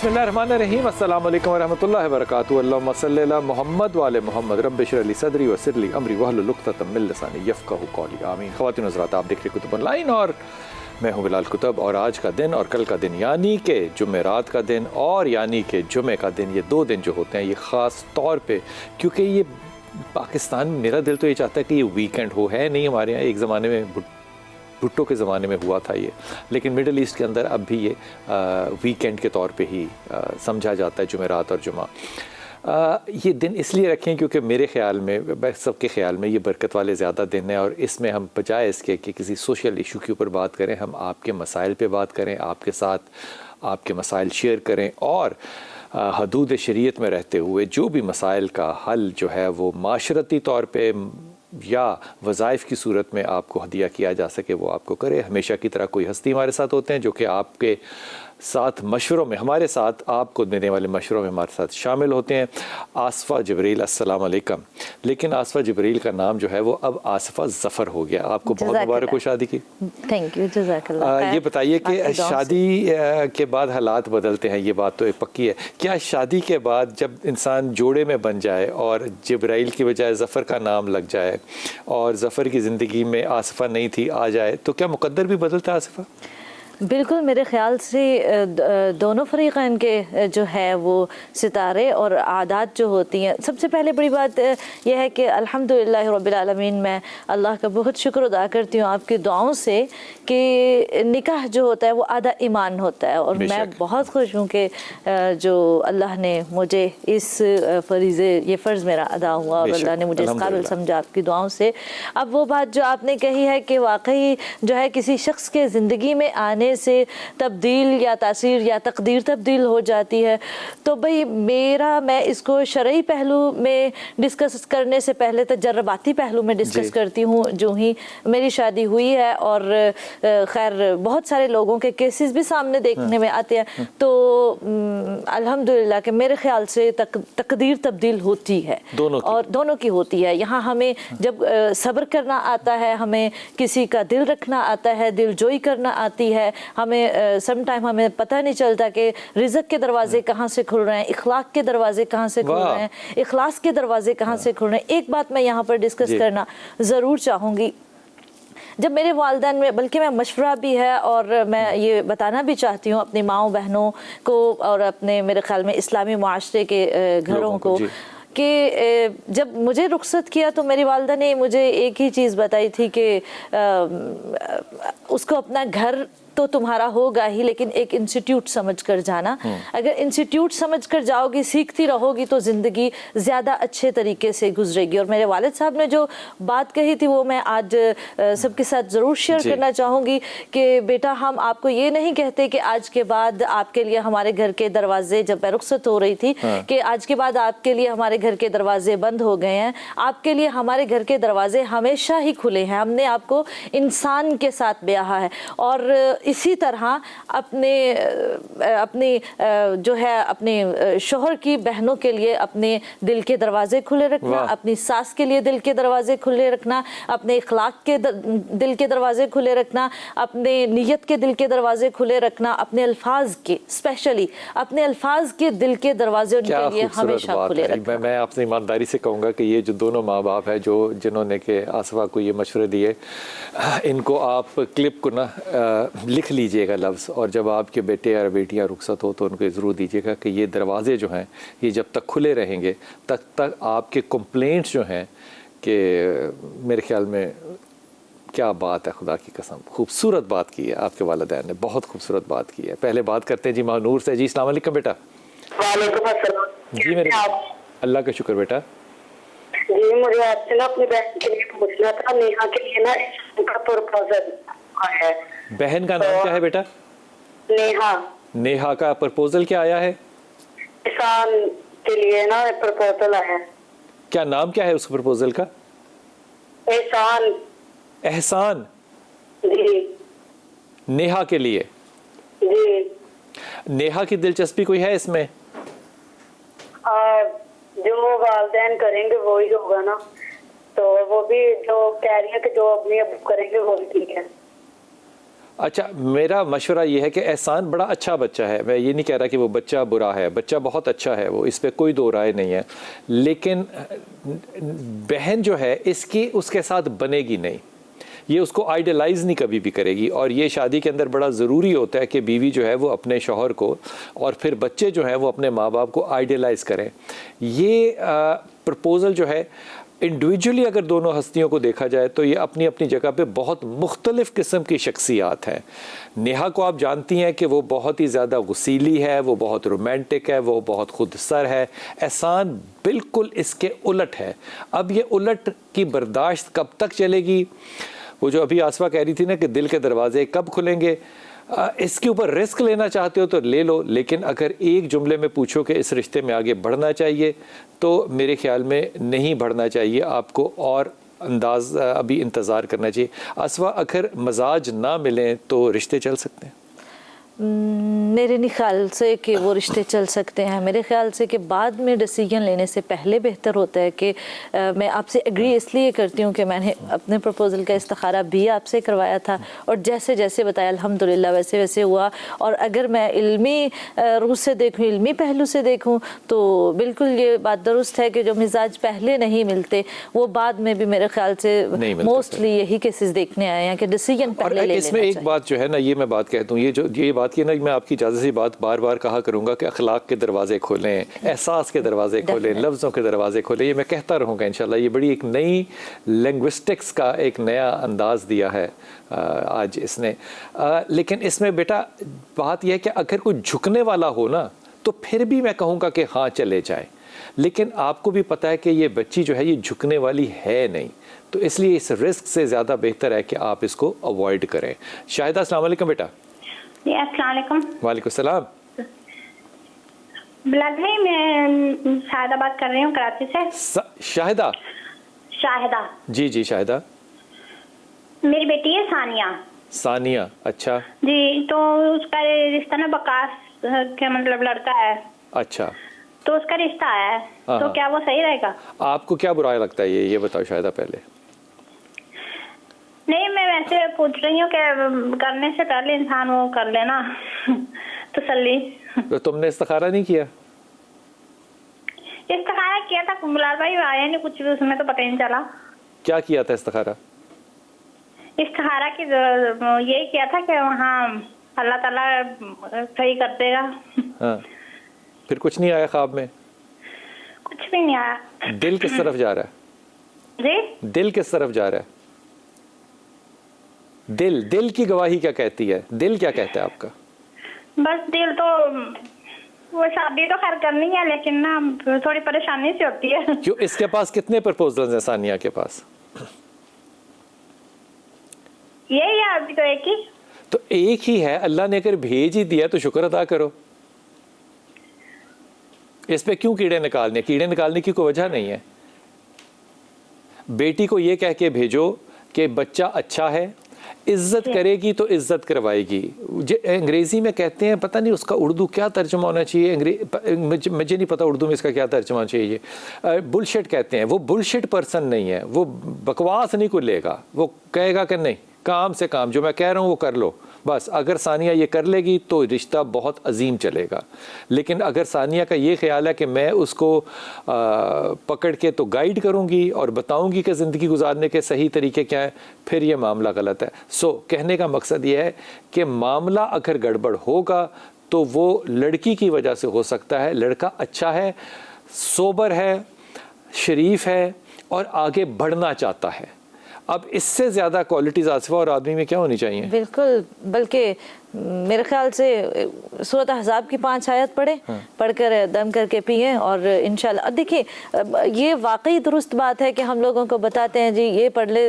बिस्मिल्लाहिर्रहमानिर्रहीम अस्सलाम वालेकुम वरहमतुल्लाहि वबरकातुहू। अल्लाहुम्मा सल्लि अला मुहम्मद व आले मुहम्मद। रब्बि इश्रह ली सदरी व यस्सिर ली अमरी वहलुल उक़दतम मिन लिसानी यफ़क़हू क़ौली। आमीन। ख़वातीन हज़रात, आप देख रहे कुतुब ऑनलाइन और मैं हूँ बिलाल कुतुब। और आज का दिन और कल का दिन यानी कि जुमेरात का दिन और यानी कि जुमे का दिन, ये दो दिन जो होते हैं ये ख़ास तौर पे, क्योंकि ये पाकिस्तान में मेरा दिल तो ये चाहता है कि ये वीकेंड हो, है नहीं हमारे यहाँ। एक ज़माने में भुट्टो के ज़माने में हुआ था ये, लेकिन मिडल ईस्ट के अंदर अब भी ये वीकेंड के तौर पे ही समझा जाता है जुमेरात और जुमा। ये दिन इसलिए रखें क्योंकि मेरे ख़्याल में, सबके ख़्याल में, ये बरकत वाले ज़्यादा दिन है। और इसमें हम बजाय इसके कि किसी सोशल इशू के ऊपर बात करें, हम आपके मसाइल पे बात करें, आपके साथ आपके मसाइल शेयर करें और हदूद शरीयत में रहते हुए जो भी मसाइल का हल जो है वो माशरती तौर पे या वज़ाइफ की सूरत में आपको हदिया किया जा सके वो आपको करे। हमेशा की तरह कोई हस्ती हमारे साथ होते हैं जो कि आपके साथ मशवरों में, हमारे साथ आपको देने वाले मशवरों में हमारे साथ शामिल होते हैं। आसफ़ा जबरील, अस्सलाम वालेकुम। लेकिन आसफ़ा जबरील का नाम जो है वो अब आसफ़ा ज़फ़र हो गया। आपको बहुत मुबारक हो शादी की। थैंक यू, जज़ाकल्लाह। ये बताइए कि शादी के बाद हालात बदलते हैं, ये बात तो एक पक्की है। क्या शादी के बाद जब इंसान जोड़े में बन जाए और जबराइल की बजाय ज़फ़र का नाम लग जाए और ज़फ़र की ज़िंदगी में आसफ़ा नहीं थी आ जाए, तो क्या मुक़द्दर भी बदलता है आसफ़ा? बिल्कुल, मेरे ख़्याल से दोनों फ़रीक़ैन के जो है वो सितारे और आदात जो होती हैं, सबसे पहले बड़ी बात यह है कि अल्हम्दुलिल्लाह रब्बिल आलमीन, मैं अल्लाह का बहुत शुक्र अदा करती हूँ आपकी दुआओं से कि निकाह जो होता है वो आधा ईमान होता है। और मैं बहुत खुश हूँ कि जो अल्लाह ने मुझे इस फ़रीज़े, ये फ़र्ज़ मेरा अदा हुआ और अल्लाह ने मुझे इस काबिल समझा आपकी दुआओं से। अब वो बात जो आपने कही है कि वाकई जो है किसी शख्स के ज़िंदगी में आने से तब्दील या तासीर या तकदीर तब्दील हो जाती है, तो भाई मैं इसको शरई पहलू में डिस्कस करने से पहले तजर्बाती पहलू में डिस्कस करती हूँ। जो ही मेरी शादी हुई है और खैर बहुत सारे लोगों के केसेस भी सामने देखने में आते हैं, तो अल्हम्दुलिल्लाह कि मेरे ख्याल से तकदीर तब्दील होती है और दोनों की होती है। यहाँ हमें जब सब्र करना आता है, हमें किसी का दिल रखना आता है, दिल जोई करना आती है, हमें समटाइम हमें पता नहीं चलता कि रिज़्क़ के दरवाजे कहाँ से खुल रहे हैं, इखलाक के दरवाजे कहाँ से खुल रहे हैं, इखलास के दरवाजे कहाँ से खुल रहे हैं। एक बात मैं यहाँ पर डिस्कस करना ज़रूर चाहूँगी। जब मेरे वालिदैन में, बल्कि मैं मशवरा भी है और मैं ये बताना भी चाहती हूँ अपनी माँओं बहनों को और अपने, मेरे ख्याल में इस्लामी मुआशरे के घरों को, कि जब मुझे रुखसत किया तो मेरी वालिदा ने मुझे एक ही चीज़ बताई थी कि उसको अपना घर तो तुम्हारा होगा ही, लेकिन एक इंस्टीट्यूट समझ कर जाना। अगर इंस्टीट्यूट समझ कर जाओगी, सीखती रहोगी, तो ज़िंदगी ज़्यादा अच्छे तरीके से गुजरेगी। और मेरे वालिद साहब ने जो बात कही थी वो मैं आज सबके साथ ज़रूर शेयर करना चाहूँगी कि बेटा, हम आपको ये नहीं कहते कि आज के बाद आपके लिए हमारे घर के दरवाजे, जब मैं रुखसत हो रही थी, कि आज के बाद आपके लिए हमारे घर के दरवाजे बंद हो गए हैं। आपके लिए हमारे घर के दरवाजे हमेशा ही खुले हैं। हमने आपको इंसान के साथ ब्याहा है और इसी तरह अपने जो है अपने शोहर की बहनों के लिए अपने दिल के दरवाजे खुले रखना, अपनी सास के लिए दिल के दरवाजे खुले रखना, अपने इखलाक के दिल के दरवाजे खुले रखना, अपने नियत के दिल के दरवाजे खुले रखना, अपने अल्फाज के, स्पेशली अपने अल्फाज के दिल के दरवाजे उनके लिए हमेशा खुले रखना। मैं आपसे ईमानदारी से कहूँगा कि ये जो दोनों माँ बाप है जिन्होंने के आसफ़ा को ये मशवरे दिए, इनको आप क्लिप को ना लिख लीजिएगा लफ्ज़, और जब आपके बेटे या बेटियां रुखसत हो तो उनको ज़रूर दीजिएगा कि ये दरवाज़े जो हैं ये जब तक खुले रहेंगे तक आपके कंप्लेंट्स जो हैं, कि मेरे ख्याल में क्या बात है, खुदा की कसम खूबसूरत बात की है आपके वालिदैन ने, बहुत खूबसूरत बात की है। पहले बात करते हैं जी महानूर से। जी अस्सलाम वालेकुम बेटा। वालेकुम अस्सलाम जी। मेरे अल्लाह का शुक्र बेटा। जी, मुझे आपसे ना अपनी बहन के लिए पूछना था, नेहा के लिए ना इसका प्रपोजल है। बहन का नाम क्या है बेटा? नेहा। नेहा का प्रपोजल क्या आया है? किसान के लिए ना प्रपोजल आया है। क्या नाम क्या है उस प्रपोजल का? एहसान। एहसान जी। नेहा के लिए जी। नेहा की दिलचस्पी कोई है इसमें? जो वालिदैन करेंगे वो ही होगा ना, तो वो भी जो कह रही है कि जो अपनी अब करेंगे वो भी ठीक है। अच्छा, मेरा मशवरा ये है कि एहसान बड़ा अच्छा बच्चा है, मैं ये नहीं कह रहा कि वो बच्चा बुरा है, बच्चा बहुत अच्छा है, वो इस पे कोई दो राय नहीं है, लेकिन बहन जो है इसकी उसके साथ बनेगी नहीं, ये उसको आइडलाइज नहीं कभी भी करेगी। और ये शादी के अंदर बड़ा ज़रूरी होता है कि बीवी जो है वो अपने शौहर को और फिर बच्चे जो हैं वो अपने माँ बाप को आइडलाइज करें। ये प्रपोज़ल जो है इंडिविजुअली अगर दोनों हस्तियों को देखा जाए तो ये अपनी अपनी जगह पे बहुत मुख्तलिफ़ किस्म की शख्सियात हैं। नेहा को आप जानती हैं कि वो बहुत ही ज़्यादा गुसीली है, वो बहुत रोमांटिक है, वो बहुत खुदसर है। एहसान बिल्कुल इसके उलट है। अब ये उलट की बर्दाश्त कब तक चलेगी? वो जो अभी आसमा कह रही थी ना कि दिल के दरवाजे कब खुलेंगे, इसके ऊपर रिस्क लेना चाहते हो तो ले लो, लेकिन अगर एक जुमले में पूछो कि इस रिश्ते में आगे बढ़ना चाहिए तो मेरे ख्याल में नहीं बढ़ना चाहिए, आपको और अंदाज अभी इंतज़ार करना चाहिए। आसमा, अगर मजाज ना मिलें तो रिश्ते चल सकते हैं? मेरे नहीं ख्याल से कि वो रिश्ते चल सकते हैं। मेरे ख्याल से कि बाद में डिसीजन लेने से पहले बेहतर होता है कि मैं आपसे एग्री इसलिए करती हूँ कि मैंने अपने प्रपोज़ल का इस्तिखारा भी आपसे करवाया था और जैसे जैसे बताया अल्हम्दुलिल्लाह वैसे वैसे हुआ। और अगर मैं इल्मी रूह से देखूँ, इल्मी पहलू से देखूँ तो बिल्कुल ये बात दुरुस्त है कि जो मिजाज पहले नहीं मिलते वो बाद में भी मेरे ख्याल से मोस्टली यही केसेस देखने आए हैं कि डिसीजन पहले ले लेना चाहिए। इसमें एक बात जो है ना, ये मैं बात कहता हूँ, ये बात की ना, मैं आपकी इजाज़त से बात बार बार कहा करूँगा कि अखलाक के दरवाजे खोलें, एहसास के दरवाजे खोलें, लफ्ज़ों के दरवाजे खोलें, ये मैं कहता रहूँगा इंशाल्लाह। ये बड़ी एक नई लिंग्विस्टिक्स का एक नया अंदाज़ दिया है आज इसने। लेकिन इसमें बेटा बात यह है कि अगर कोई झुकने वाला हो ना तो फिर भी मैं कहूँगा कि हाँ चले जाए, लेकिन आपको भी पता है कि ये बच्ची जो है ये झुकने वाली है नहीं, तो इसलिए इस रिस्क से ज़्यादा बेहतर है कि आप इसको अवॉइड करें। शाहिदा, अस्सलाम वालेकुम बेटा। अस्सलाम वालेकुम सलाम। बिलाल भाई, मैं शाहिदा बात कर रही हूँ कराची से। शाहिदा? शाहिदा जी जी शाहिदा। मेरी बेटी है सानिया। सानिया, अच्छा जी। तो उसका रिश्ता ना बकास के मतलब लड़का है। अच्छा, तो उसका रिश्ता आया है, तो क्या वो सही रहेगा? आपको क्या बुरा लगता है ये बताओ शाहिदा पहले। नहीं, मैं वैसे पूछ रही हूँ कि करने से पहले इंसान वो कर लेना तसल्ली। तो तुमने इस्तिखारा नहीं किया? इस्तिखारा किया था बिलाल भाई, आया नहीं कुछ भी उसमें, तो पता ही नहीं चला। क्या किया था इस्तिखारा? इस्तिखारा की यही किया था कि वहाँ अल्लाह ताला सही कर देगा। हाँ, फिर कुछ नहीं आया ख्वाब में? कुछ भी नहीं आया। दिल किस तरफ जा रहा है? जी, दिल किस तरफ जा रहा है? दिल की गवाही क्या कहती है? दिल क्या कहता है आपका? बस दिल तो वो शादी तो खैर करनी है, लेकिन ना थोड़ी परेशानी सी होती है। क्यों? इसके पास कितने प्रपोजल्स हैं सानिया के पास? यही है अभी तो एक ही। तो एक ही है, अल्लाह ने अगर भेज ही दिया तो शुक्र अदा करो। इस पे क्यों कीड़े निकालने? कीड़े निकालने की कोई वजह नहीं है। बेटी को ये कह के भेजो कि बच्चा अच्छा है, इज्जत करेगी तो इज्जत करवाएगी। अंग्रेजी में कहते हैं, पता नहीं उसका उर्दू क्या तर्जुमा होना चाहिए, मुझे नहीं पता उर्दू में इसका क्या तर्जुमा चाहिए। बुलशिट कहते हैं। वो बुलशिट पर्सन नहीं है, वो बकवास नहीं कोई लेगा, वो कहेगा कि नहीं काम से काम, जो मैं कह रहा हूँ वो कर लो बस। अगर सानिया ये कर लेगी तो रिश्ता बहुत अजीम चलेगा। लेकिन अगर सानिया का ये ख्याल है कि मैं उसको पकड़ के तो गाइड करूँगी और बताऊँगी कि ज़िंदगी गुजारने के सही तरीके क्या हैं, फिर ये मामला गलत है। सो कहने का मकसद ये है कि मामला अगर गड़बड़ होगा तो वो लड़की की वजह से हो सकता है। लड़का अच्छा है, सोबर है, शरीफ है और आगे बढ़ना चाहता है। अब इससे ज़्यादा क्वालिटीज़ आसिफा और आदमी में क्या होनी चाहिए? बिल्कुल, बल्कि मेरे ख्याल से सूरत अहज़ाब की 5 आयत पढ़कर दम करके पिए और इंशाल्लाह। देखिए, ये वाकई दुरुस्त बात है कि हम लोगों को बताते हैं जी ये पढ़ ले,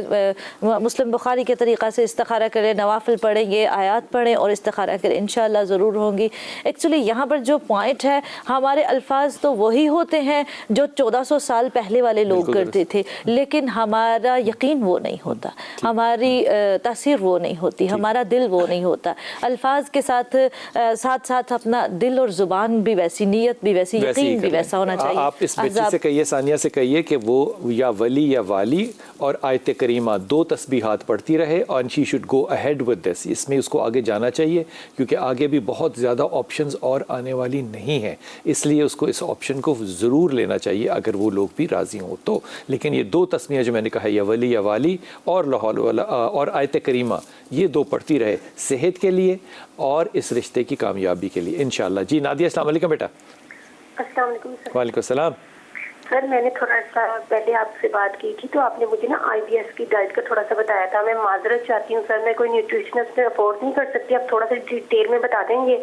मुस्लिम बुखारी के तरीक़ा से इस्तिखारा करें, नवाफिल पढ़ें, ये आयत पढ़ें और इस्तिखारा करें, इंशाल्लाह ज़रूर होंगी। एक्चुअली यहाँ पर जो पॉइंट है, हमारे अल्फाज तो वही होते हैं जो 1400 साल पहले वाले लोग करते थे, लेकिन हमारा यकीन वो नहीं होता, हमारी तासीर वो नहीं होती, हमारा दिल वो नहीं होता। अल्फाज के साथ साथ साथ अपना दिल और ज़ुबान भी वैसी, नीयत भी वैसी, यकीन भी वैसा होना चाहिए। आप इस बच्ची से कहिए, सानिया से कहिए कि वो या वली या वाली और आयत करीमा 2 तस्बीहात पढ़ती रहे और she should go ahead with this. इसमें उसको आगे जाना चाहिए क्योंकि आगे भी बहुत ज़्यादा ऑप्शंस और आने वाली नहीं है, इसलिए उसको इस ऑप्शन को ज़रूर लेना चाहिए अगर वो लोग भी राज़ी हों तो। लेकिन ये 2 तस्मीयाँ जो मैंने कहा, या वली या वाली और लाहौल और आयत करीमा, ये 2 पढ़ती रहे सेहत के लिए और इस रिश्ते की कामयाबी के लिए इंशाअल्लाह। जी नादिया, अस्सलाम वालेकुम बेटा। अस्सलाम वालेकुम सर। वालेकुम सलाम। सर मैंने थोड़ा सा पहले आपसे बात की थी तो आपने मुझे ना IBS की डाइट का थोड़ा सा बताया था। मैं माजरत चाहती हूँ सर, मैं कोई न्यूट्रिशनिस्ट अफोर्ड नहीं कर सकती। आप थोड़ा सा डिटेल में बता देंगे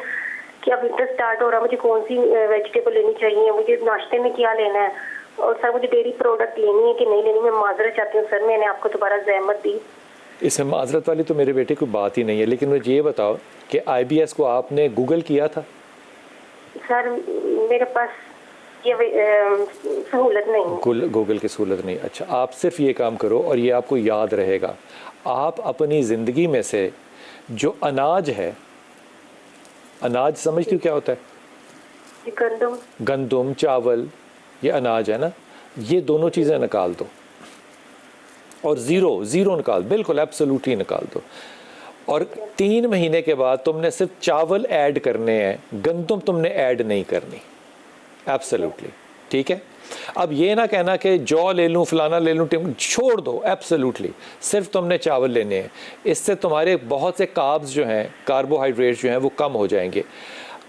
कि अब विंटर स्टार्ट हो रहा है, मुझे कौन सी वेजिटेबल लेनी चाहिए, मुझे नाश्ते में क्या लेना है, और सर मुझे डेयरी प्रोडक्ट लेनी है कि नहीं लेनी। मैं माजरत चाहती हूँ सर, मैंने आपको दोबारा जहमत दी। इसमें माजरत वाली तो मेरे बेटे को बात ही नहीं है, लेकिन मुझे ये बताओ कि IBS को आपने गूगल किया था? सर मेरे पास ये सहूलत नहीं, गूगल की सहूलत नहीं। अच्छा, आप सिर्फ ये काम करो और ये आपको याद रहेगा, आप अपनी ज़िंदगी में से जो अनाज है, अनाज समझती हो क्या होता है? गंदम, गंदम, चावल, ये अनाज है ना, ये दोनों चीज़ें निकाल दो और ज़ीरो निकाल, बिल्कुल एब्सोल्युटली निकाल दो। और 3 महीने के बाद तुमने सिर्फ चावल ऐड करने हैं, गंदम तुमने ऐड नहीं करनी, एब्सोल्युटली, ठीक है? अब ये ना कहना कि जौ ले लूँ, फलाना ले लूँ, छोड़ दो, एब्सोल्युटली सिर्फ तुमने चावल लेने हैं। इससे तुम्हारे बहुत से कार्ब्स जो हैं, कार्बोहाइड्रेट्स जो हैं, वो कम हो जाएंगे।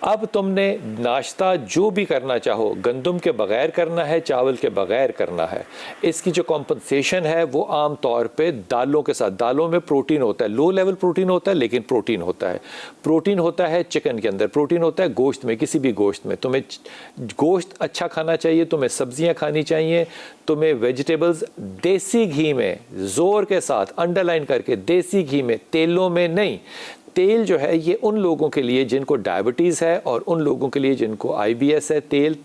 अब तुमने नाश्ता जो भी करना चाहो, गंदम के बग़ैर करना है, चावल के बग़ैर करना है। इसकी जो कॉम्पनसेशन है वो आम तौर पे दालों के साथ, दालों में प्रोटीन होता है, लो लेवल प्रोटीन होता है लेकिन प्रोटीन होता है। प्रोटीन होता है चिकन के अंदर, प्रोटीन होता है गोश्त में, किसी भी गोश्त में। तुम्हें गोश्त अच्छा खाना चाहिए, तुम्हें सब्जियां खानी चाहिए, तुम्हें वेजिटेबल्स देसी घी में, ज़ोर के साथ अंडरलाइन करके देसी घी में, तेलों में नहीं। तेल जो है ये उन लोगों के लिए जिनको डायबिटीज़ है और उन लोगों के लिए जिनको IBS है, तेल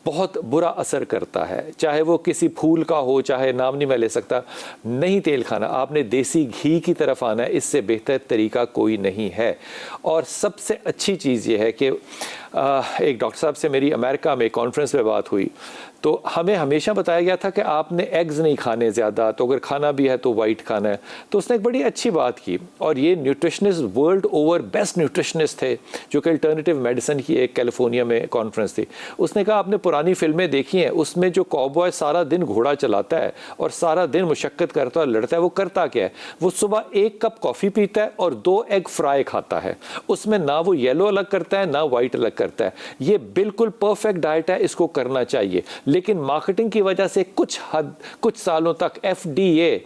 बहुत बुरा असर करता है, चाहे वो किसी फूल का हो, चाहे नाम नहीं मैं ले सकता। नहीं तेल खाना, आपने देसी घी की तरफ आना है, इससे बेहतर तरीका कोई नहीं है। और सबसे अच्छी चीज़ ये है कि एक डॉक्टर साहब से मेरी अमेरिका में कॉन्फ्रेंस में बात हुई तो हमें हमेशा बताया गया था कि आपने एग्स नहीं खाने ज़्यादा, तो अगर खाना भी है तो वाइट खाना है। तो उसने एक बड़ी अच्छी बात की, और ये nutritionist world over best nutritionist थे, जो कि अल्टरनेटिव मेडिसिन की एक कैलिफोर्निया में कॉन्फ्रेंस थी। उसने कहा आपने पुरानी फिल्में देखी हैं, उसमें जो कॉबॉय सारा दिन घोड़ा चलाता है और सारा दिन मुशक्कत करता है, लड़ता है, वो करता क्या है? वो सुबह 1 कप कॉफ़ी पीता है और 2 एग फ्राई खाता है। उसमें ना वो येलो अलग करता है ना वाइट अलग करता है। ये बिल्कुल परफेक्ट डाइट है, इसको करना चाहिए। लेकिन मार्केटिंग की वजह से कुछ सालों तक FDA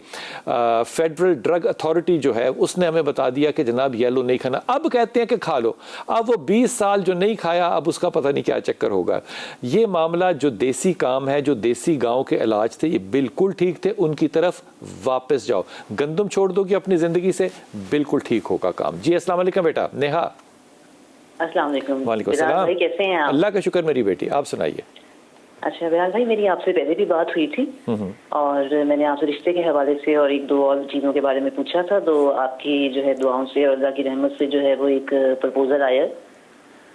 फेडरल ड्रग अथॉरिटी जो है उसने हमें बता दिया कि जनाब येलो नहीं खाना। अब कहते हैं कि खा लो। अब वो 20 साल जो नहीं खाया, अब उसका पता नहीं क्या चक्कर होगा। ये मामला जो देसी काम है, जो देसी गांव के इलाज थे, ये बिल्कुल ठीक थे, उनकी तरफ वापस जाओ। गंदम छोड़ दोगे अपनी ज़िंदगी से, बिल्कुल ठीक होगा काम। जी अस्सलाम वालेकुम बेटा। नेहा। अस्सलाम वालेकुम। वालेकुम सलाम। भाई कैसे हैं आप? अल्लाह का शुक्र मेरी बेटी, आप सुनाइए। अच्छा बिलाल भाई, मेरी आपसे पहले भी बात हुई थी और मैंने आपसे रिश्ते के हवाले से और 1-2 और चीज़ों के बारे में पूछा था। तो आपकी जो है दुआओं से और अल्लाह की रहमत से जो है वो एक प्रपोजल आया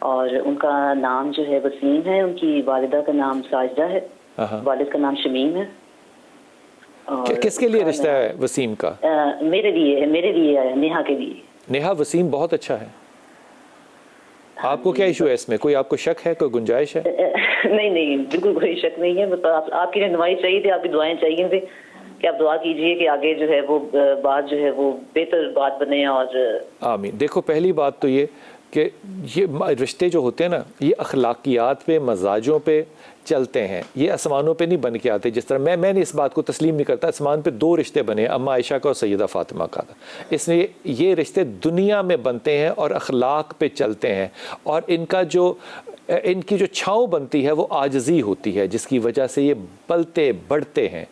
और उनका नाम जो है वसीम है, उनकी वालिदा का नाम साजिदा है, वालिद का नाम शमीम है। और किसके लिए रिश्ता है वसीम का? मेरे लिए है, मेरे लिए है, नेहा के लिए। नेहा, वसीम बहुत अच्छा है। आपको क्या इशू है इसमें? कोई आपको शक है, कोई गुंजाइश है? नहीं, बिल्कुल कोई शक नहीं है। मतलब आपकी रहनुमाई चाहिए थी, आपकी दुआएं चाहिए थी कि आप दुआ कीजिए कि आगे जो है वो बात जो है वो बेहतर बात बने। और आमीन। देखो, पहली बात तो ये कि ये रिश्ते जो होते हैं ना, ये अखलाकियात पे, मजाजों पे चलते हैं, ये आसमानों पे नहीं बन के आते। जिस तरह मैंने इस बात को तस्लीम नहीं करता, आसमान पे 2 रिश्ते बने, अम्मा आयशा का और सैयदा फातिमा का। इसलिए ये रिश्ते दुनिया में बनते हैं और अखलाक पे चलते हैं, और इनकी जो छाँव बनती है वो आजिज़ी होती है, जिसकी वजह से ये पलते बढ़ते हैं।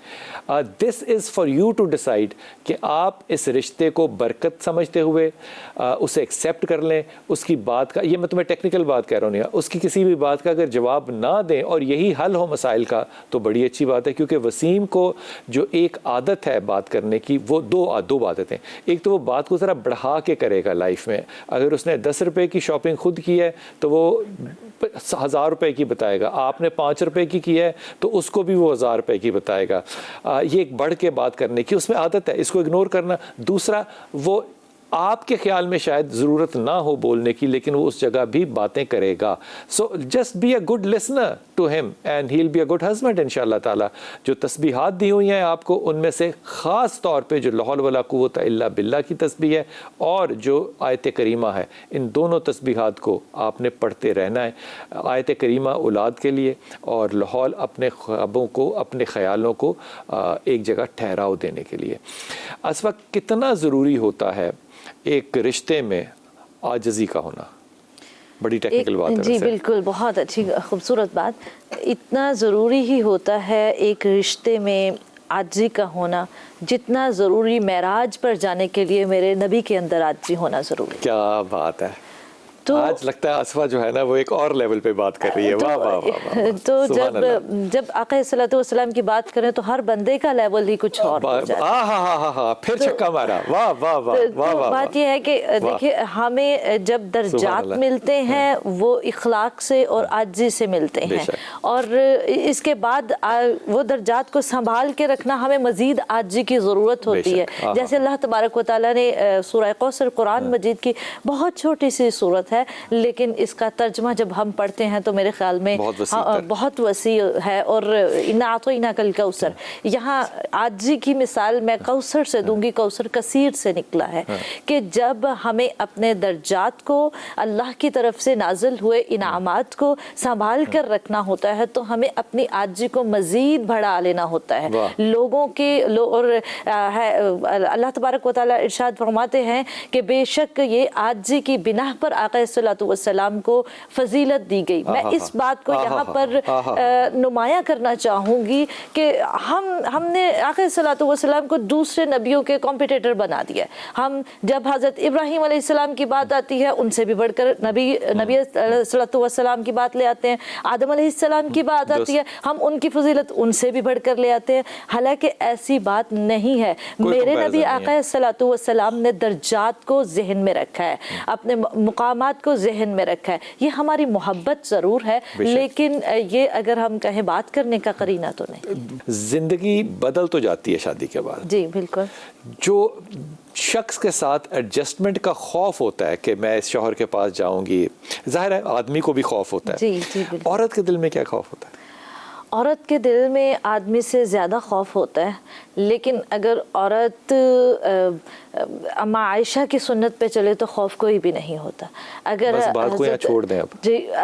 This is for you to decide कि आप इस रिश्ते को बरकत समझते हुए उसे एक्सेप्ट कर लें। उसकी बात का, ये मैं तुम्हें टेक्निकल बात कह रहा हूँ, नहीं, उसकी किसी भी बात का अगर जवाब ना दें और यही यही हल हो मसाइल का तो बड़ी अच्छी बात है, क्योंकि वसीम को जो एक आदत है बात करने की, वो दो आदतें, एक तो वो बात को ज़रा बढ़ा के करेगा लाइफ में। अगर उसने 10 रुपए की शॉपिंग खुद की है तो वो 1000 रुपए की बताएगा, आपने 5 रुपए की है तो उसको भी वो 1000 रुपए की बताएगा। ये एक बढ़ के बात करने की उसमें आदत है, इसको इग्नोर करना। दूसरा, वो आपके ख्याल में शायद ज़रूरत ना हो बोलने की, लेकिन वो उस जगह भी बातें करेगा। So just be a good listener to him and he will be a good husband इंशाअल्लाह ताला। जो तस्बीहात दी हुई हैं आपको, उनमें से ख़ास तौर पे जो लाहौल वला कुव्वत इल्ला बिल्लाह की तस्बीह है और जो आयत करीमा है, इन दोनों तस्बीहात को आपने पढ़ते रहना है। आयत करीमा औलाद के लिए और लाहौल अपने ख्वाबों को, अपने ख़यालों को एक जगह ठहराव देने के लिए। इस वक्त कितना ज़रूरी होता है एक रिश्ते में आजिज़ी का होना। बड़ी टेक्निकल बात है। जी बिल्कुल, बहुत अच्छी खूबसूरत बात। इतना ज़रूरी ही होता है एक रिश्ते में आजिज़ी का होना, जितना ज़रूरी मेराज पर जाने के लिए मेरे नबी के अंदर आजिज़ी होना ज़रूरी। क्या बात है। तो आज लगता है असफा जो है ना वो एक और लेवल पे बात कर रही है। वाह वाह वाह। तो जब आका सल्लल्लाहु अलैहि वसल्लम की बात करें तो हर बंदे का लेवल ही कुछ और हो जाता है। फिर छक्का मारा। वाह वाह वाह वाह वाह। बात यह है कि देखिए, हमें जब दर्जात मिलते हैं वो इखलाक से और आजिज़ी से मिलते हैं, और इसके बाद वो दर्जात को संभाल के रखना हमें मजीद आजिज़ी की ज़रूरत होती है। जैसे अल्लाह तबारक व तआला ने सूरह कौसर कुरान मजीद की बहुत छोटी सी सूरत है, लेकिन इसका तर्जमा जब हम पढ़ते हैं तो मेरे ख्याल में बहुत वसी है। और इन्ना आतोइना कल कौसर, यहाँ आजिज़ी की मिसाल मैं कौसर से दूंगी, कौसर कसीर से निकला है कि जब हमें अपने दर्जात को, अल्लाह की तरफ से नाजिल हुए इनामात को संभाल कर रखना होता है, तो हमें अपनी आजिज़ी को मज़ीद बढ़ा लेना होता है। लोगों के और अल्लाह तबारक व तआला इरशाद फरमाते हैं कि बेशक ये आजिज़ी की बिना पर आका सल्लल्लाहु अलैहि वसल्लम को फजीलत दी गई। मैं इस बात को यहाँ पर नुमाया करना चाहूँगी कि हमने आका सल्लल्लाहु अलैहि वसल्लम को दूसरे नबियों के कॉम्पिटिटर बना दिया। हम जब हज़रत इब्राहीम अलैहिस्सलाम की बात आती है, उनसे भी बढ़कर नबी सल्लल्लाहु अलैहि वसल्लम की बात ले आते हैं। आदम अलैहिस्सलाम की बात आती है, हम उनकी फजीलत उनसे भी बढ़कर ले आते हैं। हालांकि ऐसी बात नहीं है। मेरे नबी आका सल्लल्लाहु अलैहि वसल्लम ने दर्जात को जहन में रखा है, अपने मुकामात को जहन में रखा है। ये हमारी मोहब्बत ज़रूर है, लेकिन ये अगर हम कहें बात करने का करीना तो नहीं। जिंदगी बदल तो जाती है शादी के बाद। जी बिल्कुल। जो शख्स के साथ एडजस्टमेंट का खौफ होता है कि मैं इस शौहर के पास जाऊंगी, जाहिर है आदमी को भी खौफ होता है। जी बिल्कुल। औरत के दिल में क्या खौफ होता है? औरत के दिल में आदमी से ज़्यादा खौफ होता है, लेकिन अगर औरत अम्मा आयशा की सुन्नत पे चले तो खौफ कोई भी नहीं होता। अगर बस बात को यहाँ छोड़ दें, अब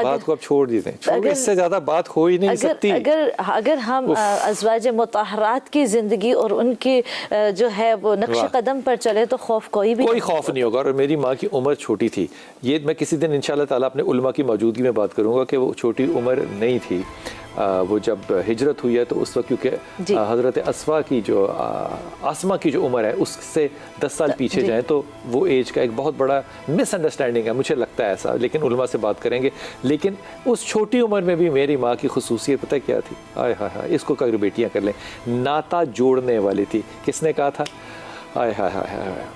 बात को अब छोड़ दीजिए, इससे ज़्यादा बात हो ही नहीं सकती। अगर हम अज़वाज मुतहरात की ज़िंदगी और उनकी जो है वो नक्श कदम पर चले तो खौफ कोई खौफ नहीं होगा। और मेरी माँ की उम्र छोटी थी, ये मैं किसी दिन इंशाअल्लाह ताला अपने उलमा की मौजूदगी में बात करूँगा कि वो छोटी उम्र नहीं थी। वो जब हिजरत हुई है तो उस वक्त क्योंकि हज़रत असफा की जो आसमा की जो उम्र है उससे 10 साल पीछे जाएं तो वो एज का एक बहुत बड़ा मिसअंडरस्टैंडिंग है, मुझे लगता है ऐसा, लेकिन उलमा से बात करेंगे। लेकिन उस छोटी उम्र में भी मेरी माँ की खुसूसियत पता क्या थी? आय हाय हाय, इसको अगर बेटियाँ कर लें, नाता जोड़ने वाली थी। किसने कहा था? आय हाय हाय हाय,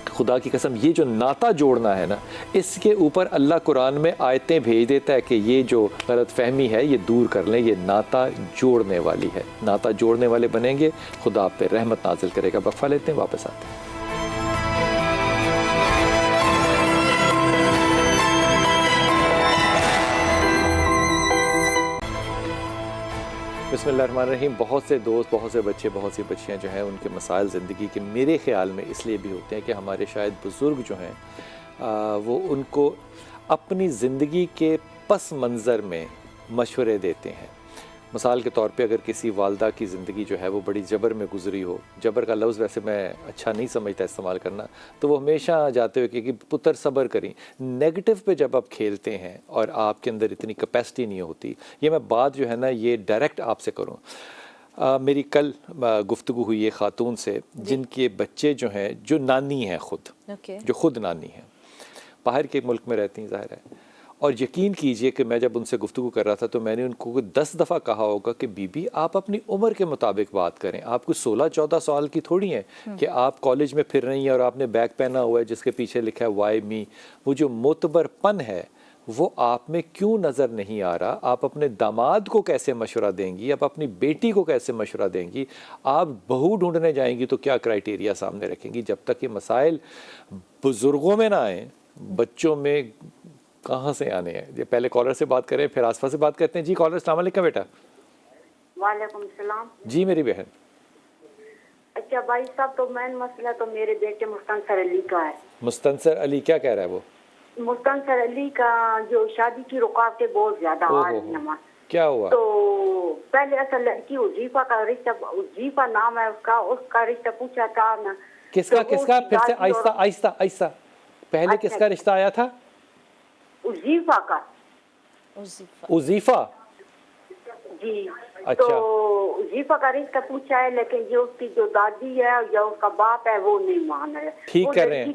खुदा की कसम, ये जो नाता जोड़ना है ना, इसके ऊपर अल्लाह कुरान में आयतें भेज देता है कि ये जो गलत फहमी है ये दूर कर लें, ये नाता जोड़ने वाली है। नाता जोड़ने वाले बनेंगे, खुदा आप पे रहमत नाजिल करेगा। वक्फा लेते हैं, वापस आते हैं। बिस्मिल्लाहिर्रहमानिर्रहीम। बहुत से दोस्त, बहुत से बच्चे, बहुत सी बच्चियाँ जो हैं, उनके मसाइल ज़िंदगी के मेरे ख़्याल में इसलिए भी होते हैं कि हमारे शायद बुज़ुर्ग जो हैं वो उनको अपनी ज़िंदगी के पस मंज़र में मशवरे देते हैं। मिसाल के तौर पे अगर किसी वालदा की ज़िंदगी जो है वो बड़ी जबर में गुजरी हो, जबर का लफ्ज़ वैसे मैं अच्छा नहीं समझता इस्तेमाल करना, तो वो हमेशा जाते हुए कि पुत्र सब्र करें। नेगेटिव पे जब आप खेलते हैं और आपके अंदर इतनी कैपेसिटी नहीं होती, ये मैं बात जो है ना ये डायरेक्ट आपसे करूँ। मेरी कल गुफ्तगू हुई है ख़ातून से जिनके बच्चे जो हैं, जो नानी हैं खुद, जो खुद नानी हैं, बाहर के मुल्क में रहती हैं ज़ाहिर है, और यकीन कीजिए कि मैं जब उनसे गुफ्तगू कर रहा था तो मैंने उनको 10 दफ़ा कहा होगा कि बीबी आप अपनी उम्र के मुताबिक बात करें, आप कुछ 16-14 साल की थोड़ी हैं कि आप कॉलेज में फिर रही हैं और आपने बैग पहना हुआ है जिसके पीछे लिखा है वाई मी। वो जो मोतबरपन है वो आप में क्यों नज़र नहीं आ रहा? आप अपने दामाद को कैसे मशवरा देंगी, आप अपनी बेटी को कैसे मशवरा देंगी, आप बहू ढूंढने जाएंगी तो क्या क्राइटेरिया सामने रखेंगी? जब तक ये मसाइल बुज़ुर्गों में ना आए, बच्चों में कहाँ से आने हैं? ये पहले कॉलर से बात करें फिर आसपास से बात करते हैं। जी कॉलर, अस्सलाम वालेकुम बेटा। वालेकुम सलाम। जी मेरी बहन। अच्छा भाई साहब, तो मेन मसला तो मेरे बेटे मुस्तनसर अली का है। मुस्तनसर अली क्या कह रहा है वो? मुस्तनसर अली का जो शादी की रुकावटें बहुत ज्यादा आ रही हैं। क्या हुआ? तो पहले असल लड़की उजीफा का रिश्ता, उजीफा नाम है उसका रिश्ता पूछा था ना। किसका तो किसका? फिर से आहिस्ता आहिस्ता आहिस्ता। पहले अच्छा, किसका रिश्ता आया था? उजीफा का। उजीफा? जी। अच्छा। तो उजीफा का रिश्ता पूछा है, लेकिन जो उसकी जो दादी है या उसका बाप है वो नहीं मान रहे। ठीक कर रहे हैं,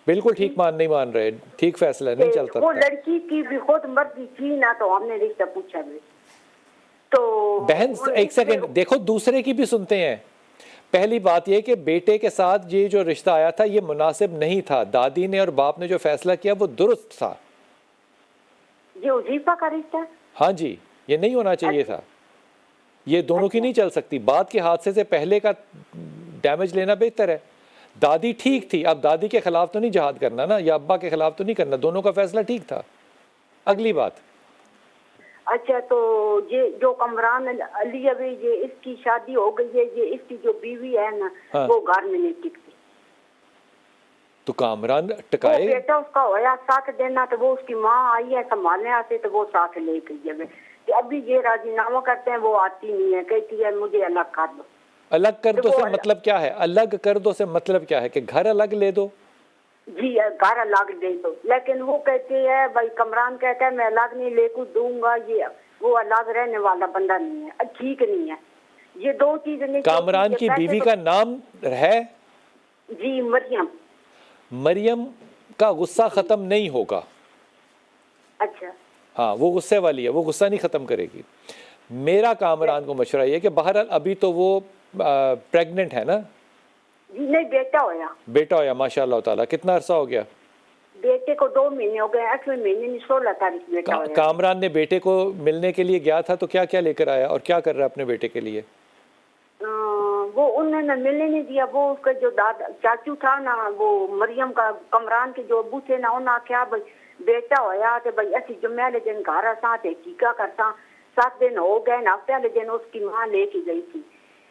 बिल्कुल ठीक नहीं मान रहे, ठीक फैसला नहीं चलता। वो लड़की की भी खुद मर्जी थी ना, तो हमने रिश्ता पूछा भी। तो बहन एक सेकंड देखो, दूसरे की भी सुनते हैं। पहली बात ये कि बेटे के साथ ये जो रिश्ता आया था ये मुनासिब नहीं था, दादी ने और बाप ने जो फैसला किया वो दुरुस्त था। ये उजीफा का रिश्ता? हाँ जी, ये नहीं होना चाहिए था, ये दोनों की नहीं चल सकती। बाद के हादसे से पहले का डैमेज लेना बेहतर है। दादी ठीक थी, अब दादी के खिलाफ तो नहीं जहाद करना ना, या अब्बा के खिलाफ तो नहीं करना, दोनों का फैसला ठीक था। अगली बात। अच्छा, तो ये जो कमरान अली अभी ये इसकी शादी हो गई है, ये इसकी जो बीवी है ना, हाँ। वो घर में नहीं टिकती। तो कामरान टकाए, बेटा उसका होया साथ देना, तो वो उसकी माँ आई है संभालने आते, तो वो साथ ले गई है। अभी ये राजीनामा करते हैं, वो आती नहीं है, कहती है मुझे अलग कर दो। अलग कर दो से मतलब क्या है? अलग कर दो से मतलब क्या है? कि घर अलग ले दो? जी घर अलग दे दो, लेकिन वो कहते हैं भाई, कमरान कहता है मैं अलग नहीं लेकर दूंगा, ये वो अलग रहने वाला बंदा नहीं है, ठीक नहीं है। ये दो चीजें नहीं। कामरान की बीवी का नाम है? जी मरियम। मरियम का गुस्सा खत्म नहीं होगा। अच्छा। हाँ, वो गुस्से वाली है, वो गुस्सा नहीं खत्म करेगी। मेरा कामरान को मशवरा ये कि बहरहाल अभी तो वो प्रेग्नेंट है ना? नहीं, बेटा होया। बेटा होया, माशाअल्लाह ताला। कितना अरसा हो गया? बेटे को 2 महीने हो गए, 8वें महीने में 16 तारीख बेटा होया। कामरान ने बेटे को मिलने के लिए गया था तो क्या क्या लेकर आया और क्या कर रहा है अपने बेटे के लिए? वो उन्होंने मिलने नहीं दिया। वो उसका जो दादा चाचू था ना, वो मरियम का कमरान के जो अबू थे ना, उन्होंने क्या भाई बेटा होया तो भाई असि जुम्मे वाले दिन घर आसा थे, टीका करता 7 दिन हो गए ना। हफ्ते वाले दिन उसकी माँ लेके गई थी,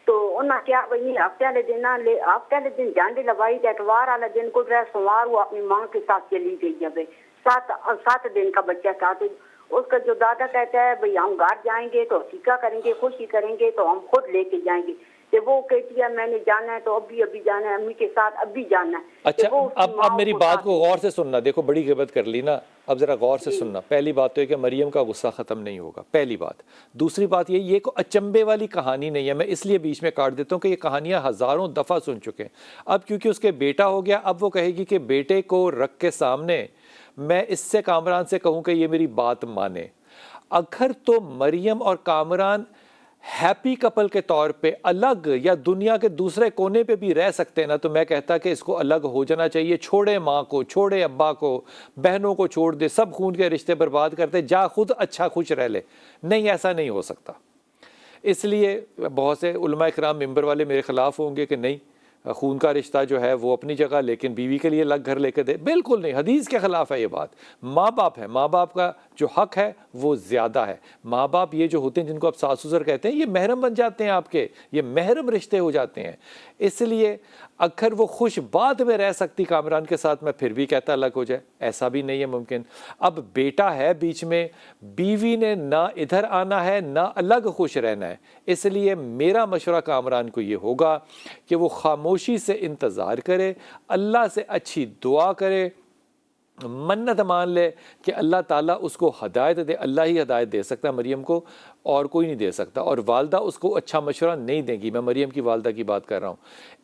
तो उन्हें क्या भाई हफ्ते वाले दिन हफ्ते वाले दिन जांडे लवाई, एतवार वाला दिन को सोमवार वो अपनी माँ के साथ चली गई। जब 7 दिन का बच्चा था, तो उसका जो दादा कहता है भाई हम घर जाएंगे तो टीका करेंगे, खुशी करेंगे, तो हम खुद लेके जाएंगे। तो वो कहती है मैंने जाना है तो अभी जाना है, अम्मी के साथ अभी जाना है। अच्छा, तो अब मेरी बात को गौर से सुनना। देखो बड़ी गिबत कर ली ना, अब जरा गौर से सुनना। पहली बात तो है कि मरियम का गुस्सा खत्म नहीं होगा, पहली बात। दूसरी बात ये को अचंबे वाली कहानी नहीं है। मैं इसलिए बीच में काट देता हूँ कि ये कहानियां हजारों दफा सुन चुके हैं। अब क्योंकि उसके बेटा हो गया, अब वो कहेगी कि बेटे को रख के सामने मैं इससे कामरान से कहूँ कि ये मेरी बात माने। अगर तो मरियम और कामरान हैप्पी कपल के तौर पे अलग या दुनिया के दूसरे कोने पे भी रह सकते हैं ना, तो मैं कहता कि इसको अलग हो जाना चाहिए। छोड़े माँ को, छोड़े अब्बा को, बहनों को छोड़ दे, सब खून के रिश्ते बर्बाद करते, जा खुद अच्छा खुश रह ले। नहीं, ऐसा नहीं हो सकता। इसलिए बहुत से उलमा इकराम मिंबर वाले मेरे खिलाफ होंगे कि नहीं, खून का रिश्ता जो है वो अपनी जगह, लेकिन बीवी के लिए अलग घर लेकर दे। बिल्कुल नहीं, हदीस के खिलाफ है ये बात। माँ बाप है, माँ बाप का जो हक है वो ज़्यादा है। माँ बाप ये जो होते हैं जिनको आप सास ससुर कहते हैं, ये महरम बन जाते हैं आपके, ये महरम रिश्ते हो जाते हैं। इसलिए अगर वो खुश बाद में रह सकती कामरान के साथ, मैं फिर भी कहता अलग हो जाए, ऐसा भी नहीं है मुमकिन। अब बेटा है बीच में, बीवी ने ना इधर आना है ना अलग खुश रहना है। इसलिए मेरा मशवरा कामरान को ये होगा कि वो खामोशी से इंतज़ार करे, अल्लाह से अच्छी दुआ करे, मन्नत मान ले कि अल्लाह ताला उसको हदायत दे। अल्लाह ही हदायत दे सकता है मरियम को, और कोई नहीं दे सकता। और वालदा उसको अच्छा मशवरा नहीं देंगी। मैं मरियम की वालदा की बात कर रहा हूँ।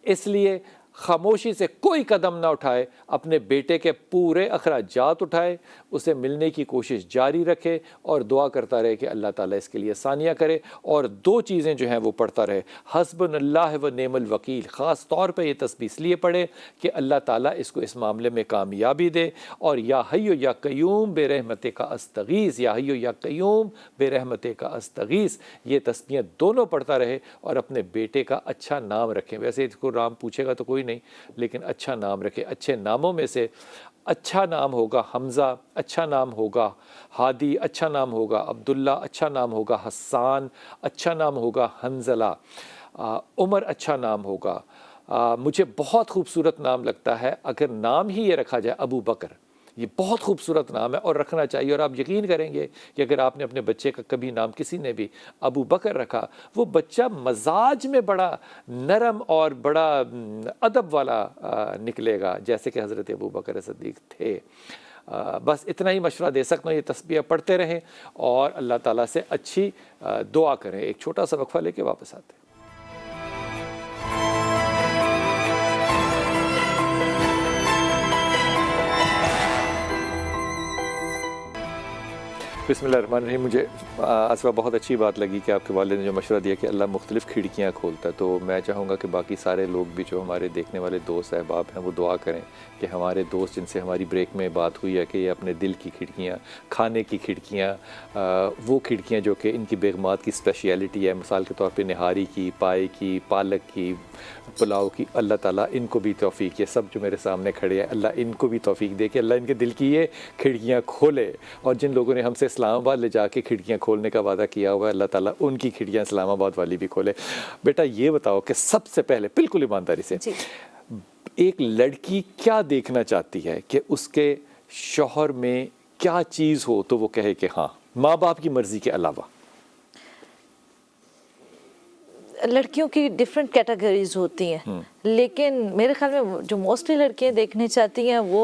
इसलिए खामोशी से कोई कदम ना उठाए, अपने बेटे के पूरे अखराजात उठाए, उसे मिलने की कोशिश जारी रखे और दुआ करता रहे कि अल्लाह ताला इसके लिए आसानियाँ करे। और दो चीज़ें जो हैं वो पढ़ता रहे, हस्बुनल्लाह व नेमल वकील। ख़ास तौर पे ये तस्बीह इसलिए पढ़े कि अल्लाह ताला इसको इस मामले में कामयाबी दे। और या हय्यु या क़य्यूम बेरहमते का अस्तगीस, या हय्यु या क़य्यूम बेरहमते का अस्तगीस, ये तस्बीहें दोनों पढ़ता रहे और अपने बेटे का अच्छा नाम रखें। वैसे इसको नाम पूछेगा तो कोई नहीं, लेकिन अच्छा नाम रखे। अच्छे नामों में से अच्छा नाम होगा हमज़ा, अच्छा नाम होगा हादी, अच्छा नाम होगा अब्दुल्ला, अच्छा नाम होगा हसान, अच्छा नाम होगा हंजला, उमर अच्छा नाम होगा। मुझे बहुत खूबसूरत नाम लगता है अगर नाम ही ये रखा जाए अबू बकर। ये बहुत खूबसूरत नाम है और रखना चाहिए। और आप यकीन करेंगे कि अगर आपने अपने बच्चे का कभी नाम किसी ने भी अबू बकर रखा, वो बच्चा मजाज में बड़ा नरम और बड़ा अदब वाला निकलेगा, जैसे कि हज़रत अबू बकर सिद्दीक़ थे। बस इतना ही मशवरा दे सकता हूँ। ये तस्बीह पढ़ते रहें और अल्लाह ताला से अच्छी दुआ करें। एक छोटा सा वक्फा लेके वापस आते हैं। बिस्मिल्लाहिर्रहमानिर्रहीम। मुझे आसफ़ा बहुत अच्छी बात लगी कि आपके वालिद ने जो मशवरा दिया कि अल्लाह मुख्तलिफ़ खिड़कियाँ खोलता है। तो मैं चाहूँगा कि बाकी सारे लोग भी जो हमारे देखने वाले दोस्त अहबाब हैं वो दुआ करें कि हमारे दोस्त जिनसे हमारी ब्रेक में बात हुई है कि ये अपने दिल की खिड़कियाँ, खाने की खिड़कियाँ, वो खिड़कियाँ जो कि इनकी बेगमात की स्पेशलिटी है, मिसाल के तौर पर निहारी की, पाए की, पालक की, पुलाव की, अल्लाह ताला इनको भी तौफ़ीक, ये सब जो मेरे सामने खड़े हैं अल्लाह इनको भी तौफ़ीक दे कि अल्लाह इनके दिल की ये खिड़कियाँ खोले। और जिन लोगों ने हमसे इस्लामाबाद ले जाके खिड़कियाँ खोलने का वादा किया हुआ है, अल्लाह ताला उनकी खिड़कियाँ इस्लामाबाद वाली भी खोले। बेटा ये बताओ कि सबसे पहले बिल्कुल ईमानदारी से एक लड़की क्या देखना चाहती है कि उसके शौहर में क्या चीज़ हो तो वो कहे कि हाँ, माँ बाप की मर्ज़ी के अलावा? लड़कियों की डिफरेंट कैटेगरीज होती हैं, लेकिन मेरे ख्याल में जो मोस्टली लड़कियां देखने चाहती हैं वो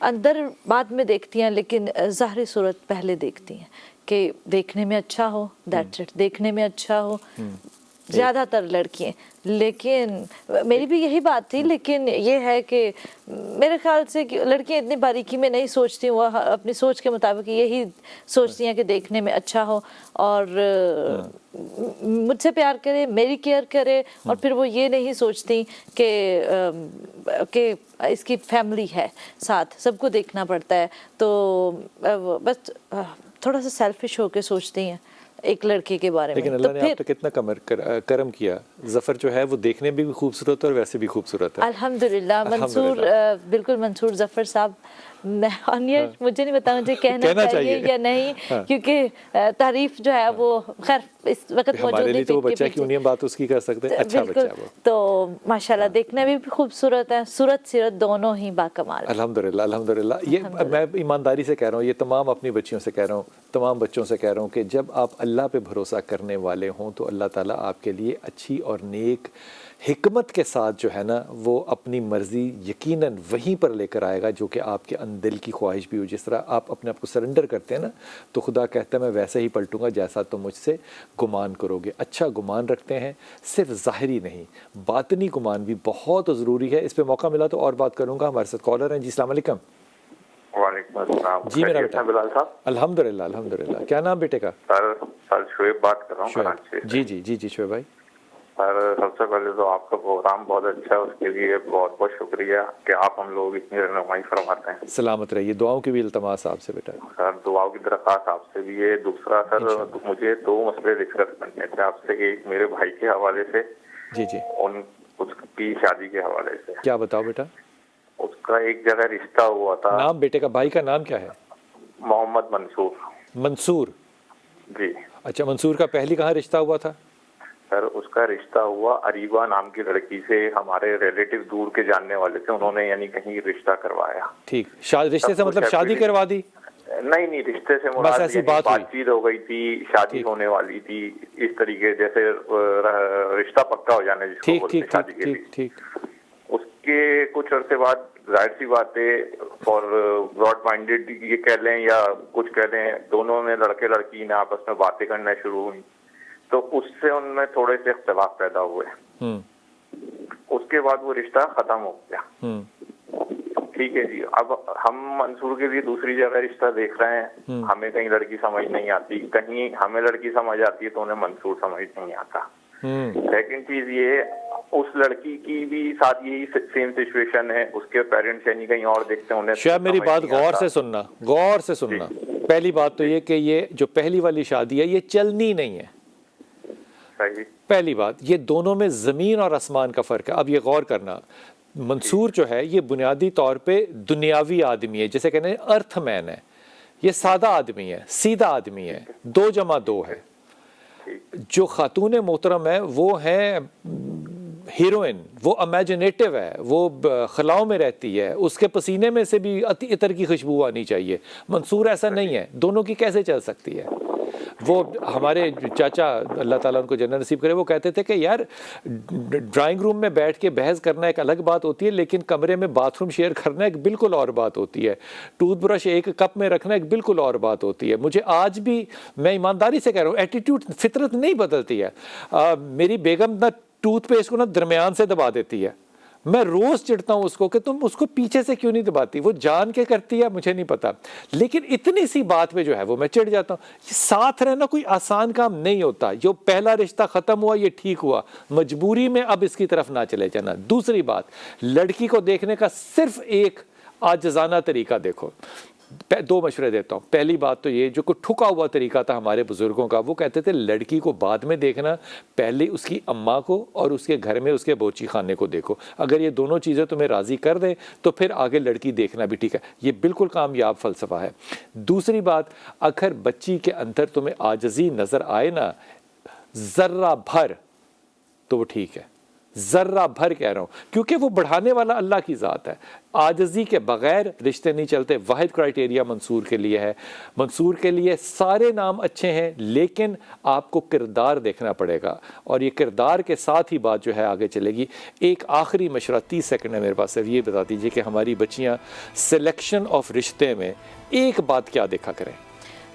अंदर बाद में देखती हैं, लेकिन ज़ाहरी सूरत पहले देखती हैं कि देखने में अच्छा हो, दैट्स इट, देखने में अच्छा हो ज़्यादातर लड़कियां। लेकिन मेरी भी यही बात थी, लेकिन ये है कि मेरे ख्याल से कि लड़कियां इतनी बारीकी में नहीं सोचती, वो अपनी सोच के मुताबिक यही सोचती हैं कि देखने में अच्छा हो और मुझसे प्यार करे, मेरी केयर करे, और फिर वो ये नहीं सोचती कि इसकी फैमिली है साथ, सबको देखना पड़ता है। तो बस थोड़ा सा सेल्फिश होके सोचती हैं एक लड़के के बारे में। लेकिन अल्लाह ने आप पे कितना करम किया, जफ़र जो है वो देखने में भी खूबसूरत है और वैसे भी खूबसूरत है। अल्हम्दुलिल्लाह। मंसूर, बिल्कुल मंसूर ज़फ़र साहब, मुझे नहीं पता मुझे कहना चाहिए या नहीं, हाँ। क्योंकि तारीफ जो है वो खैर इस वक्त मौजूद है तो वो बच्चा क्यों नहीं बात उसकी कर सकते, अच्छा बच्चा वो। तो माशाल्लाह देखने में भी खूबसूरत है, सूरत सीरत दोनों ही बाकमाल। अल्हम्दुलिल्लाह अल्हम्दुलिल्लाह। ये मैं ईमानदारी से कह रहा हूँ, ये तमाम अपनी बच्चियों से कह रहा हूँ, तमाम बच्चों से कह रहा हूँ कि जब आप अल्लाह पे भरोसा करने वाले हों तो अल्लाह ताला आपके लिए अच्छी और नेक हिकमत के साथ जो है ना वो अपनी मर्ज़ी यकीनन वहीं पर लेकर आएगा जो कि आपके दिल की ख्वाहिश भी हो। जिस तरह आप अपने आप को सरेंडर करते हैं ना, तो खुदा कहता है मैं वैसे ही पलटूंगा जैसा तुम मुझसे गुमान करोगे। अच्छा गुमान रखते हैं, सिर्फ ज़ाहिरी नहीं, बातनी गुमान भी बहुत ज़रूरी है। इस पर मौका मिला तो और बात करूँगा। हमारे साथ कॉलर हैं जी, अस्सलाम वालेकुम। वालेकुम अस्सलाम जी मेरा बेटा बिलाल साहब। अल्हम्दुलिल्लाह अल्हम्दुलिल्लाह। क्या नाम बेटे का? सर शुएब बात कर रहा हूँ कराची से। जी जी जी जी शुएब भाई। सर सबसे पहले तो आपका प्रोग्राम बहुत अच्छा है, उसके लिए बहुत बहुत शुक्रिया कि आप हम लोग इतनी रहनुमाई फरमाते हैं। सलामत रहिए, दुआओं की भी इल्तमास आपसे बेटा। सर दुआओं की दरख्वास्त आपसे भी है। दूसरा सर मुझे दो मसले डिस्कस करने थे आपसे। एक मेरे भाई के हवाले से, जी जी, उसकी शादी के हवाले से। क्या बताओ बेटा? उसका एक जगह रिश्ता हुआ था। नाम बेटे का, भाई का नाम क्या है? मोहम्मद मंसूर। मंसूर जी। अच्छा, मंसूर का पहली कहाँ रिश्ता हुआ था? सर उसका रिश्ता हुआ अरीबा नाम की लड़की से, हमारे रिलेटिव दूर के जानने वाले थे, उन्होंने यानी कहीं रिश्ता करवाया। ठीक, रिश्ते से मतलब शादी करवा दी? नहीं रिश्ते से मुराद ऐसी बातचीत हो गई थी, शादी होने वाली थी, इस तरीके जैसे रिश्ता पक्का हो जाने जिसको बोलते हैं शादी के लिए। ठीक। उसके कुछ अरसे बाद जाहिर सी बात है फॉर ब्रॉड माइंडेड ये कह लें या कुछ कह लें, दोनों ने लड़के लड़की ने आपस में बातें करना शुरू हुई, तो उससे उनमें थोड़े से इख्तिलाफ पैदा हुए। उसके बाद वो रिश्ता खत्म हो गया। ठीक है जी, अब हम मंसूर के लिए दूसरी जगह रिश्ता देख रहे हैं, हमें कहीं लड़की समझ नहीं आती, कहीं हमें लड़की समझ आती है तो उन्हें मंसूर समझ नहीं आता। सेकंड चीज ये, उस लड़की की भी साथ यही सेम सिचुएशन है, उसके पेरेंट्स यानी कहीं और देखते हैं, उन्हें शायद मेरी बात गौर से सुनना, गौर से सुनना। पहली बात तो ये कि ये जो पहली वाली शादी है ये चलनी नहीं है। सही। पहली बात, ये दोनों में जमीन और आसमान का फर्क है। अब ये गौर करना, मंसूर जो है ये बुनियादी तौर पे दुनियावी आदमी है, जैसे कहते हैं अर्थमैन है, ये सादा आदमी है, सीधा आदमी है, 2 जमा 2 है। जो खातून मोहतरम है वो है हीरोइन, वो इमेजिनेटिव है, वो खलाओं में रहती है, उसके पसीने में से भी इतर की खुशबू आनी चाहिए। मंसूर ऐसा नहीं है, दोनों की कैसे चल सकती है? वो हमारे चाचा अल्लाह ताला उनको जन्नत नसीब करे, वो कहते थे कि यार ड्राइंग रूम में बैठ के बहस करना एक अलग बात होती है, लेकिन कमरे में बाथरूम शेयर करना एक बिल्कुल और बात होती है, टूथब्रश एक कप में रखना एक बिल्कुल और बात होती है। मुझे आज भी, मैं ईमानदारी से कह रहा हूँ, एटीट्यूड, फितरत नहीं बदलती है। मेरी बेगम ना टूथपेस्ट को ना दरमियान से दबा देती है, मैं रोज चिढ़ता हूं उसको कि तुम उसको पीछे से क्यों नहीं दबाती, वो जान के करती है मुझे नहीं पता, लेकिन इतनी सी बात पे जो है वो मैं चिढ़ जाता हूं। साथ रहना कोई आसान काम नहीं होता। जो पहला रिश्ता खत्म हुआ ये ठीक हुआ, मजबूरी में अब इसकी तरफ ना चले जाना। दूसरी बात, लड़की को देखने का सिर्फ एक आजिज़ाना तरीका देखो। 2 मशवरे देता हूँ। पहली बात तो ये, जो कोई ठुका हुआ तरीका था हमारे बुजुर्गों का, वो कहते थे लड़की को बाद में देखना, पहले उसकी अम्मा को और उसके घर में उसके बोची खाने को देखो। अगर ये दोनों चीज़ें तुम्हें राज़ी कर दें तो फिर आगे लड़की देखना भी ठीक है। ये बिल्कुल कामयाब फ़लसफ़ा है। दूसरी बात, अगर बच्ची के अंदर तुम्हें आजिज़ी नज़र आए ना ज़र्रा भर, तो वो ठीक है। ज़र्रा भर कह रहा हूँ, क्योंकि वो बढ़ाने वाला अल्लाह की ज़ात है। आजिज़ी के बग़ैर रिश्ते नहीं चलते। वाहिद क्राइटेरिया मंसूर के लिए है। मंसूर के लिए सारे नाम अच्छे हैं, लेकिन आपको किरदार देखना पड़ेगा, और ये किरदार के साथ ही बात जो है आगे चलेगी। एक आखिरी मशवरा, 30 सेकंड है मेरे पास, सिर्फ ये बता दीजिए कि हमारी बच्चियाँ सिलेक्शन ऑफ रिश्ते में एक बात क्या देखा करें?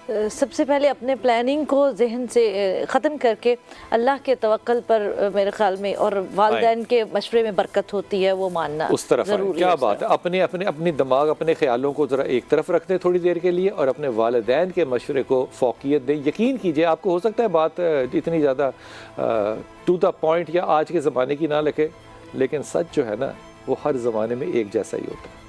सबसे पहले अपने प्लानिंग को जहन से ख़त्म करके अल्लाह के तवक्कल पर, मेरे ख्याल में, और वालिदैन के मशवरे में बरकत होती है, वो मानना उस तरफ ज़रूरी। क्या बात है, अपने दिमाग, अपने ख्यालों को ज़रा एक तरफ रख दें थोड़ी देर के लिए, और अपने वालिदैन के मशवरे को फ़ौक़ियत दें। यकीन कीजिए, आपको हो सकता है बात इतनी ज़्यादा टू द पॉइंट या आज के ज़माने की ना लगे, लेकिन सच जो है ना वो हर ज़माने में एक जैसा ही होता है।